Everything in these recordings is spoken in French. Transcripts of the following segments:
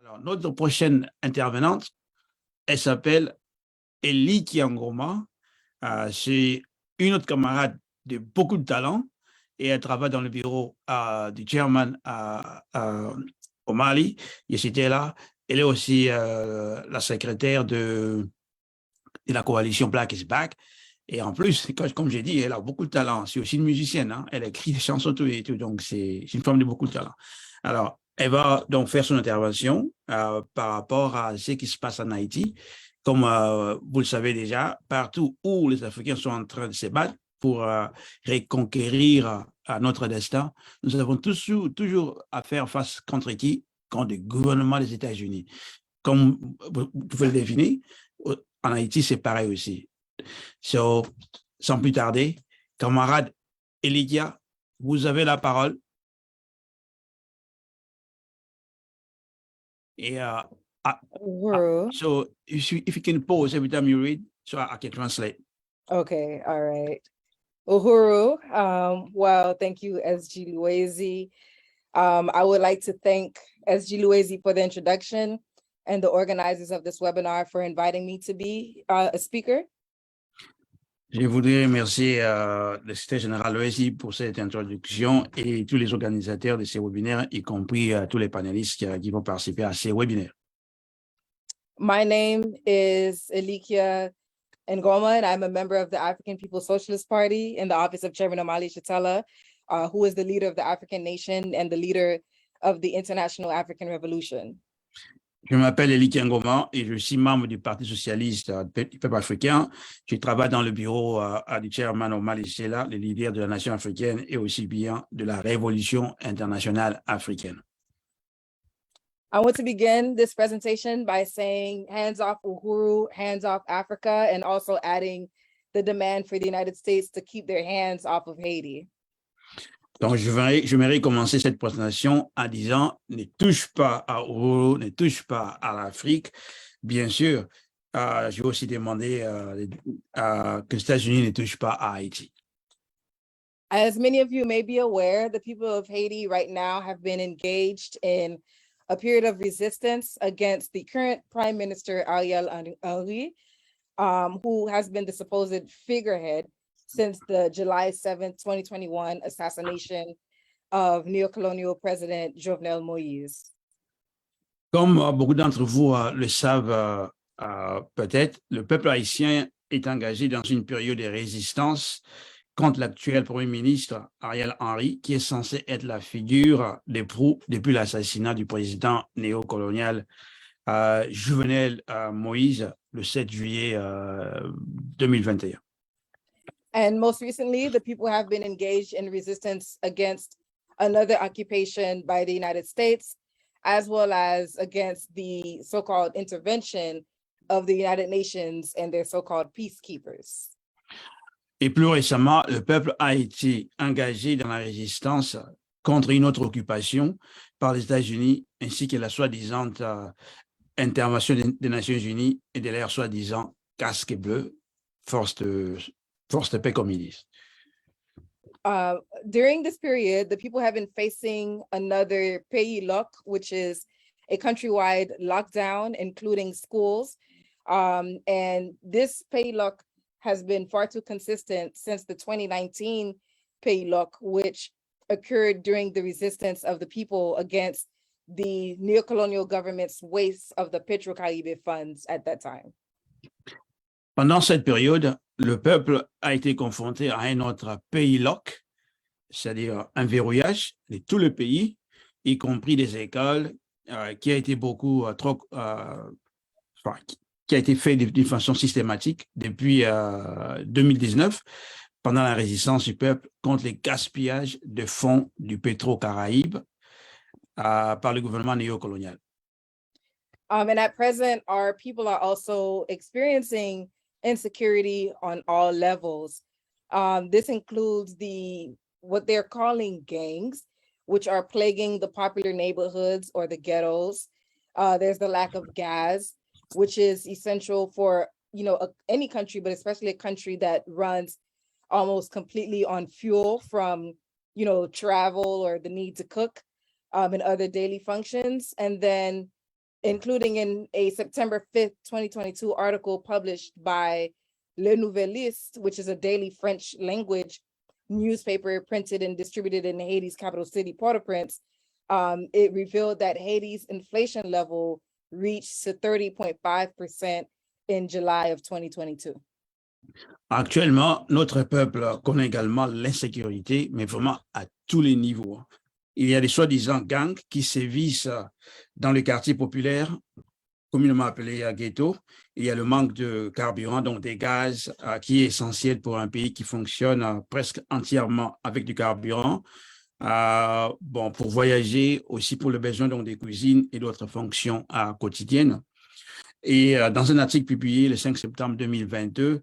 Alors, notre prochaine intervenante, elle s'appelle Elikya Ngoma. C'est une autre camarade de beaucoup de talent et elle travaille dans le bureau du chairman au Mali. Et c'était là. Elle est aussi la secrétaire de la coalition Black is Back. Et en plus, comme j'ai dit, elle a beaucoup de talent. C'est aussi une musicienne. Hein? Elle écrit des chansons tout et tout. Donc, c'est une femme de beaucoup de talent. Alors, elle va donc faire son intervention par rapport à ce qui se passe en Haïti. Comme vous le savez déjà, partout où les Africains sont en train de se battre pour reconquérir notre destin, nous avons toujours à faire face contre qui? Contre le gouvernement des États-Unis. Comme vous pouvez le deviner, en Haïti, c'est pareil aussi. So, sans plus tarder, camarade Elikya, vous avez la parole. Et, so, if you can pause every time you read, so I can translate. Okay, all right. Uhuru, well, thank you, SG Luwezi. I would like to thank SG Luwezi for the introduction and the organizers of this webinar for inviting me to be a speaker. Je voudrais remercier le secrétaire général Luwezi pour cette introduction et tous les organisateurs de ces webinaires, y compris tous les panélistes qui vont participer à ces webinaires. My name is Elikya Ngoma, and I'm a member of the African Socialist Party in the office of Chairman Omali Shatella, who is the leader of the African nation and the leader of the International African Revolution. Je m'appelle Elikya Ngoma et je suis membre du Parti socialiste du peuple africain. Je travaille dans le bureau du chairman Omali Shatella, le leader de la nation africaine et aussi bien de la révolution internationale africaine. I want to begin this presentation by saying hands off Uhuru, hands off Africa, and also adding the demand for the United States to keep their hands off of Haiti. Donc, j'aimerais commencer cette présentation en disant ne touche pas à Uhuru, ne touche pas à l'Afrique. Bien sûr, je vais aussi demander que les États-Unis ne touchent pas à Haïti. As many of you may be aware, the people of Haiti right now have been engaged in a period of resistance against the current Prime Minister Ariel Henry, who has been the supposed figurehead since the July 7th, 2021 assassination of neocolonial President Jovenel Moïse. Comme beaucoup d'entre vous le savent peut-être, le peuple haïtien est engagé dans une période de résistance contre l'actuel Premier ministre Ariel Henry, qui est censé être la figure des proue depuis l'assassinat du président néocolonial Jovenel Moïse le 7 juillet 2021. And most recently, the people have been engaged in resistance against another occupation by the United States, as well as against the so-called intervention of the United Nations and their so-called peacekeepers. Et plus récemment, le peuple a été engagé dans la résistance contre une autre occupation par les États-Unis, ainsi que la soi-disant intervention des Nations Unies et de leur soi-disant casque bleu, force de paix comme ils disent. During this period, the people have been facing another pays lock, which is a countrywide lockdown, including schools. And this pays lock has been far too consistent since the 2019 pays lock, which occurred during the resistance of the people against the neocolonial government's waste of the Petro-Caribe funds at that time. Pendant cette période, le peuple a été confronté à un autre pays lock, c'est-à-dire un verrouillage de tout le pays, y compris des écoles, qui a été qui a été fait d'une façon systématique depuis 2019, pendant la résistance du peuple contre le gaspillage de fonds du Petro-Caraïbe par le gouvernement néocolonial. And at present, our people are also experiencing insecurity on all levels. This includes what they're calling gangs, which are plaguing the popular neighborhoods or the ghettos. There's the lack of gas, which is essential for any country, but especially a country that runs almost completely on fuel from travel or the need to cook and other daily functions. And then including in a September 5th, 2022 article published by Le Nouvelliste, which is a daily French language newspaper printed and distributed in Haiti's capital city, Port-au-Prince. It revealed that Haiti's inflation level reached to 30.5% in July of 2022. Actuellement, notre peuple connaît également l'insécurité, mais vraiment à tous les niveaux. Il y a des soi-disant gangs qui sévissent dans les quartiers populaires, communément appelés ghettos. Il y a le manque de carburant, donc des gaz, qui est essentiel pour un pays qui fonctionne presque entièrement avec du carburant. Bon, pour voyager, aussi pour le besoin donc, des cuisines et d'autres fonctions quotidiennes. Et dans un article publié le 5 septembre 2022,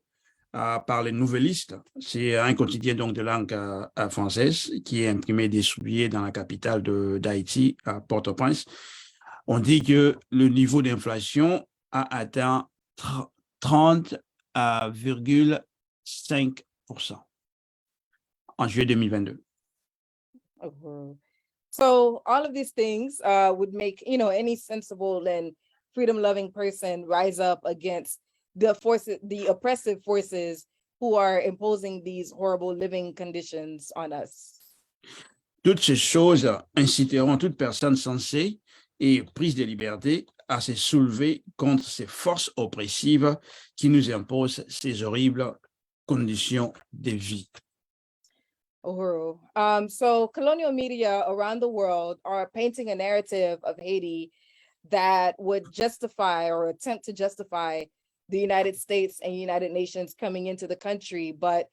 par les Nouvellistes. C'est un quotidien donc, de langue française qui est imprimé et distribué dans la capitale d'Haïti, à Port-au-Prince. On dit que le niveau d'inflation a atteint 30,5% en juillet 2022. So all of these things would make, any sensible and freedom-loving person rise up against the oppressive forces who are imposing these horrible living conditions on us. Toutes ces choses inciteront toute personne sensée et prise de liberté à se soulever contre ces forces oppressives qui nous imposent ces horribles conditions de vie. Uhuru. So colonial media around the world are painting a narrative of Haiti that would justify or attempt to justify the United States and United Nations coming into the country. But,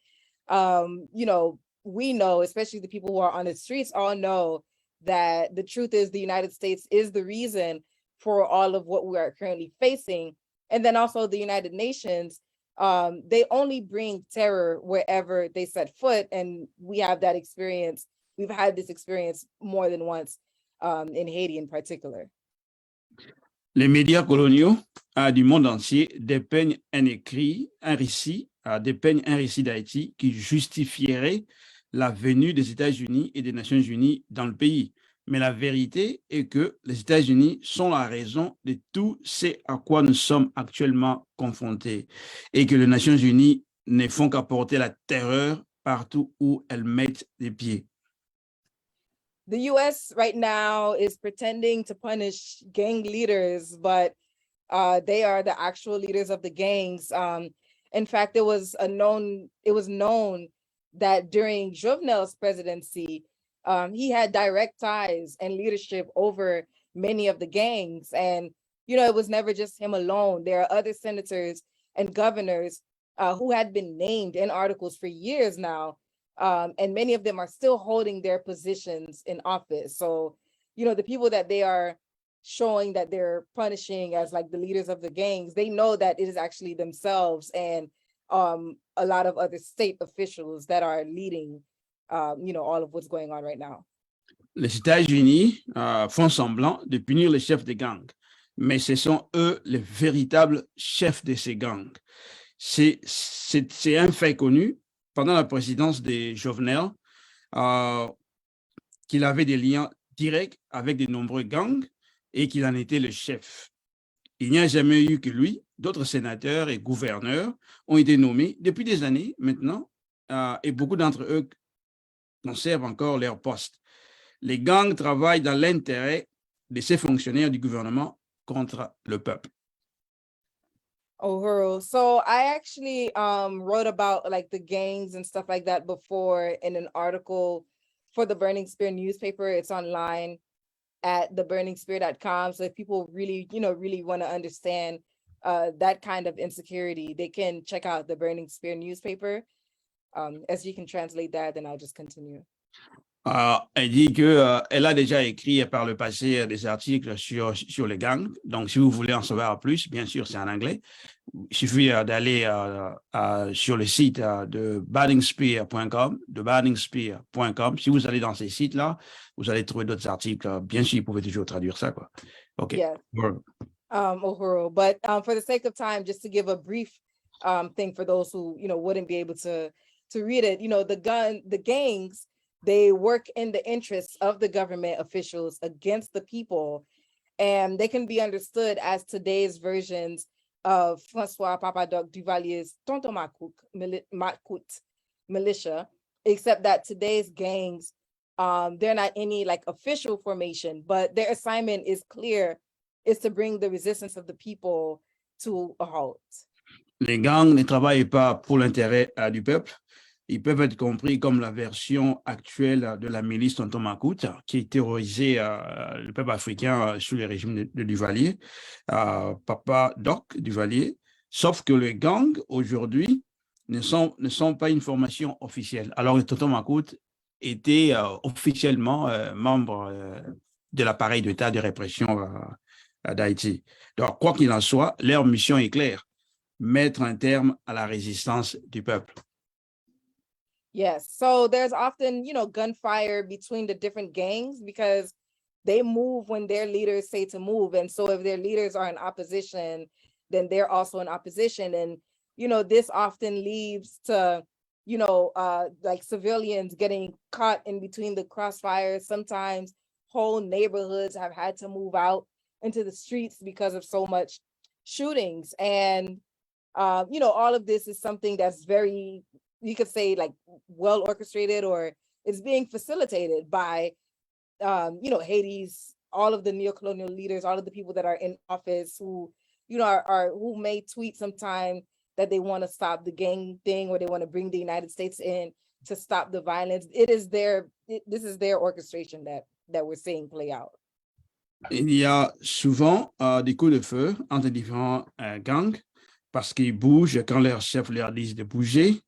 we know, especially the people who are on the streets, all know that the truth is the United States is the reason for all of what we are currently facing. And then also the United Nations, they only bring terror wherever they set foot. And we have that experience. We've had this experience more than once in Haiti in particular. Les médias coloniaux du monde entier dépeignent un récit d'Haïti qui justifierait la venue des États-Unis et des Nations Unies dans le pays. Mais la vérité est que les États-Unis sont la raison de tout ce à quoi nous sommes actuellement confrontés et que les Nations Unies ne font qu'apporter la terreur partout où elles mettent les pieds. The US right now is pretending to punish gang leaders, but they are the actual leaders of the gangs. In fact, it was known that during Jovenel's presidency, he had direct ties and leadership over many of the gangs. And, it was never just him alone. There are other senators and governors who had been named in articles for years now. And many of them are still holding their positions in office. So, the people that they are showing that they're punishing as like the leaders of the gangs, they know that it is actually themselves and a lot of other state officials that are leading, all of what's going on right now. Les États-Unis font semblant de punir les chefs des gangs, mais ce sont eux les véritables chefs de ces gangs. C'est un fait connu. Pendant la présidence de Jovenel, qu'il avait des liens directs avec de nombreux gangs et qu'il en était le chef. Il n'y a jamais eu que lui. D'autres sénateurs et gouverneurs ont été nommés depuis des années maintenant et beaucoup d'entre eux conservent encore leur poste. Les gangs travaillent dans l'intérêt de ces fonctionnaires du gouvernement contre le peuple. Uhuru. So I actually wrote about like the gangs and stuff like that before in an article for the Burning Spear newspaper. It's online at theburningspear.com. So if people really, really want to understand that kind of insecurity, they can check out the Burning Spear newspaper. As you can translate that, then I'll just continue. Elle dit qu'elle a déjà écrit par le passé des articles sur les gangs. Donc, si vous voulez en savoir plus, bien sûr, c'est en anglais. Il suffit d'aller sur le site de burningspear.com, Si vous allez dans ces sites-là, vous allez trouver d'autres articles. Bien sûr, vous pouvez toujours traduire ça, quoi. OK. Yeah. Uhuru. But for the sake of time, just to give a brief thing for those who, wouldn't be able to read it, the gangs, they work in the interests of the government officials against the people. and they can be understood as today's versions of Francois Papadoc Duvalier's Tonton Macoute militia, except that today's gangs, they're not any like official formation, but their assignment is clear, is to bring the resistance of the people to a halt. Les gangs ne travaillent pas pour l'intérêt du peuple. Ils peuvent être compris comme la version actuelle de la milice Tonton Macoute qui terrorisait le peuple africain sous le régime de Duvalier, Papa Doc Duvalier. Sauf que les gangs, aujourd'hui, ne sont pas une formation officielle. Alors, le Tonton Macoute était officiellement membre de l'appareil d'État de répression d'Haïti. Donc, quoi qu'il en soit, leur mission est claire: mettre un terme à la résistance du peuple. Yes, so there's often, gunfire between the different gangs because they move when their leaders say to move. And so if their leaders are in opposition, then they're also in opposition. And, this often leads to, like civilians getting caught in between the crossfires. Sometimes whole neighborhoods have had to move out into the streets because of so much shootings. And, all of this is something that's very, you could say, like well orchestrated, or it's being facilitated by, Haiti's, all of the neocolonial leaders, all of the people that are in office who, who may tweet sometime that they want to stop the gang thing, or they want to bring the United States in to stop the violence. This is their orchestration that we're seeing play out. Il y a souvent des coups de feu entre différents gangs parce qu'ils bougent quand leurs chefs leur disent de bouger.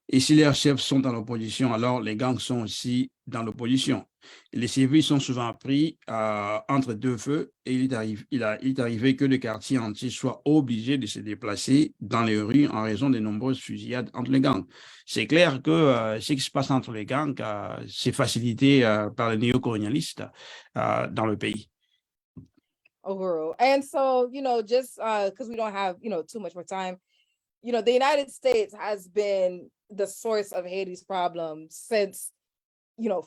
Et si leurs chefs sont dans l'opposition, alors les gangs sont aussi dans l'opposition. Les civils sont souvent pris entre deux feux et il est arrivé que le quartier entier soit obligé de se déplacer dans les rues en raison de nombreuses fusillades entre les gangs. C'est clair que ce qui se passe entre les gangs, c'est facilité par les néocolonialistes dans le pays. Uhuru. And so, just because we don't have, too much more time, the United States has been the source of Haiti's problems since,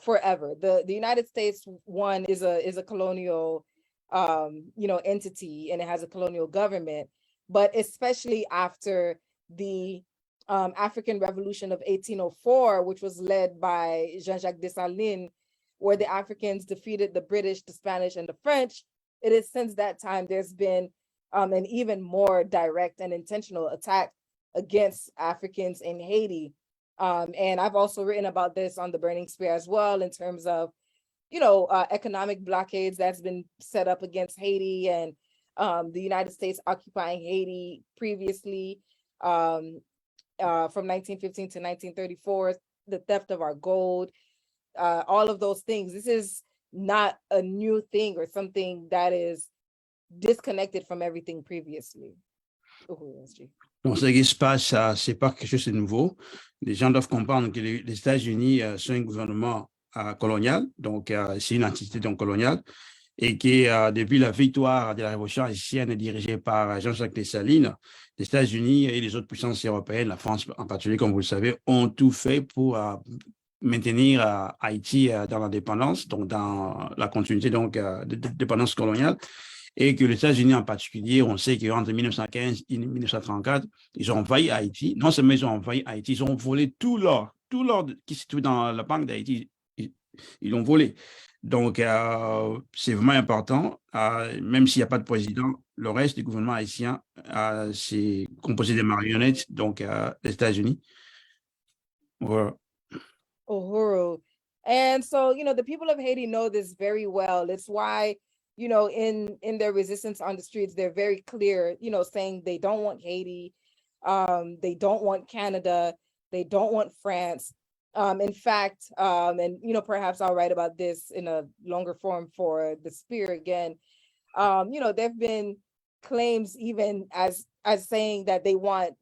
forever. The United States, one, is a colonial, entity, and it has a colonial government, but especially after the African Revolution of 1804, which was led by Jean-Jacques Dessalines, where the Africans defeated the British, the Spanish, and the French. It is since that time there's been an even more direct and intentional attack against Africans in Haiti. And I've also written about this on the Burning Spear as well, in terms of, economic blockades that's been set up against Haiti, and the United States occupying Haiti previously from 1915 to 1934, the theft of our gold, all of those things. This is not a new thing or something that is disconnected from everything previously. Donc, ce qui se passe, c'est pas quelque chose de nouveau. Les gens doivent comprendre que les États-Unis sont un gouvernement colonial, donc c'est une entité donc coloniale, et que depuis la victoire de la révolution haïtienne dirigée par Jean-Jacques Dessalines, les États-Unis et les autres puissances européennes, la France en particulier, comme vous le savez, ont tout fait pour maintenir Haïti dans l'indépendance, donc dans la continuité donc, de dépendance coloniale, et que les États-Unis en particulier, on sait qu'entre 1915 et 1934, ils ont envahi Haïti. Non seulement ils ont envahi Haïti, ils ont volé tout l'or qui se trouve dans la banque d'Haïti, ils l'ont volé. Donc, c'est vraiment important, même s'il n'y a pas de président, le reste du gouvernement haïtien, c'est composé de marionnettes, donc les États-Unis. Voilà. Uhuru. And so, the people of Haiti know this very well. It's why, in their resistance on the streets, they're very clear, saying they don't want Haiti, they don't want Canada, they don't want France. In fact, and perhaps I'll write about this in a longer form for the Spear again. There've been claims even as saying that they want,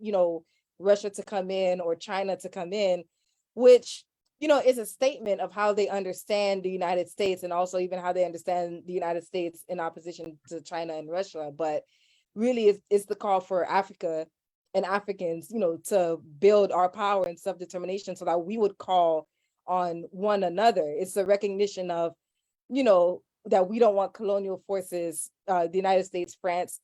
Russia to come in or China to come in, which is a statement of how they understand the United States, and also even how they understand the United States in opposition to China and Russia. But really, it's the call for Africa and Africans, to build our power and self-determination so that we would call on one another. It's a recognition of, that we don't want colonial forces, the United States, France,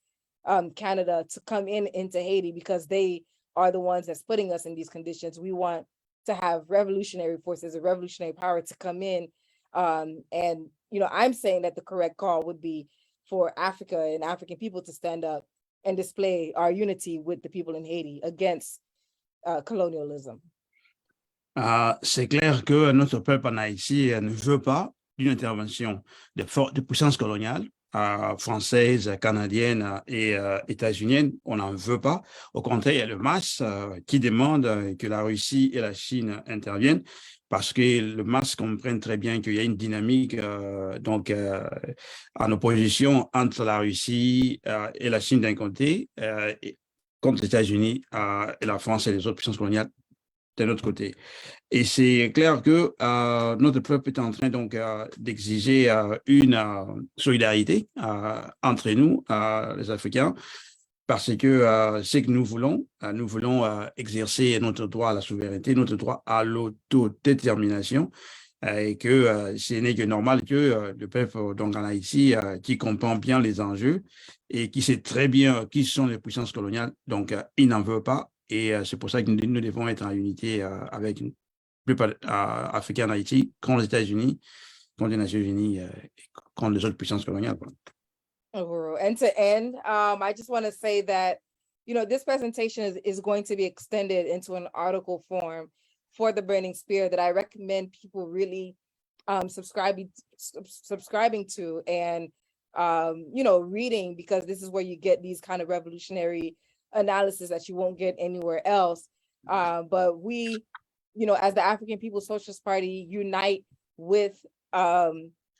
Canada, to come into Haiti because they are the ones that's putting us in these conditions. We want to have revolutionary forces, a revolutionary power to come in. And, I'm saying that the correct call would be for Africa and African people to stand up and display our unity with the people in Haiti against colonialism. C'est clair que notre peuple en Haïti ne veut pas d'une intervention de puissance coloniale, française, canadienne et états-unienne. On n'en veut pas. Au contraire, il y a le MAS qui demande que la Russie et la Chine interviennent parce que le MAS comprenne très bien qu'il y a une dynamique en opposition entre la Russie et la Chine d'un côté et contre les États-Unis et la France et les autres puissances coloniales d'un autre côté. Et c'est clair que notre peuple est en train donc d'exiger une solidarité entre nous, les Africains, parce que c'est que nous voulons exercer notre droit à la souveraineté, notre droit à l'autodétermination, et que ce n'est que normal que le peuple donc en Haïti, qui comprend bien les enjeux et qui sait très bien qui sont les puissances coloniales, donc il n'en veut pas. Et c'est pour ça que nous devons être en unité avec une plupart africains en Haïti, contre les États-Unis, contre les Nations Unies, et contre les autres puissances coloniales. Uhuru. And to end, I just want to say that, this presentation is going to be extended into an article form for the Burning Spear that I recommend people really subscribing to and, reading, because this is where you get these kind of revolutionary analysis that you won't get anywhere else. But we, as the African People's Socialist Party, unite with,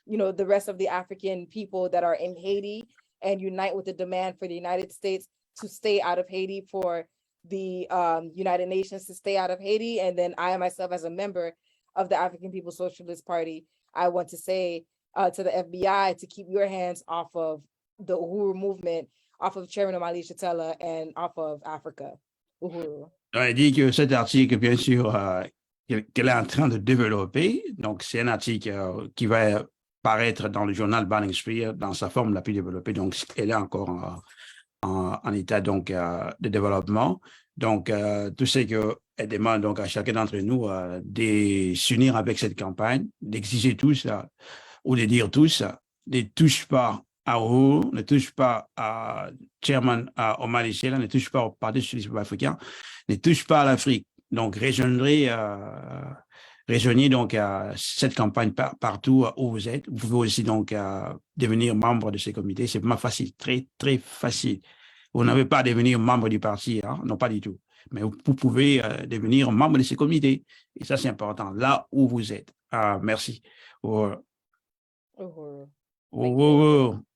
the rest of the African people that are in Haiti and unite with the demand for the United States to stay out of Haiti, for the United Nations to stay out of Haiti. And then I myself, as a member of the African People's Socialist Party, I want to say to the FBI to keep your hands off of the Uhuru movement, off of Chairman Omali Shatella, and off of Africa. Uhuru. Il dit que cet article, bien sûr, qu'elle est en train de développer, donc c'est un article qui va paraître dans le journal Br.A.very dans sa forme la plus développée, donc elle est encore en état donc de développement. Donc, tout ce qu'elle demande donc à chacun d'entre nous de s'unir avec cette campagne, d'exiger tous ou de dire tous, ne touche pas à Uhuru, ne touche pas à Chairman Omali Shatella, ne touche pas au Parti socialiste africain, ne touche pas à l'Afrique. Donc, rejoignez donc cette campagne partout où vous êtes. Vous pouvez aussi donc devenir membre de ces comités. C'est vraiment facile, très, très facile. Vous n'avez pas à devenir membre du parti, hein? Non, pas du tout. Mais vous pouvez devenir membre de ces comités. Et ça, c'est important, là où vous êtes. Merci.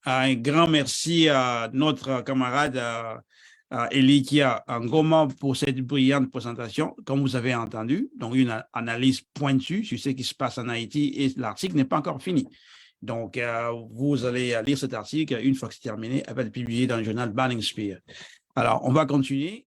Un grand merci à notre camarade Elikya Ngoma pour cette brillante présentation, comme vous avez entendu, donc une analyse pointue sur ce qui se passe en Haïti, et l'article n'est pas encore fini. Donc, vous allez lire cet article une fois que c'est terminé, elle va être publié dans le journal Br.A.very. Alors, on va continuer.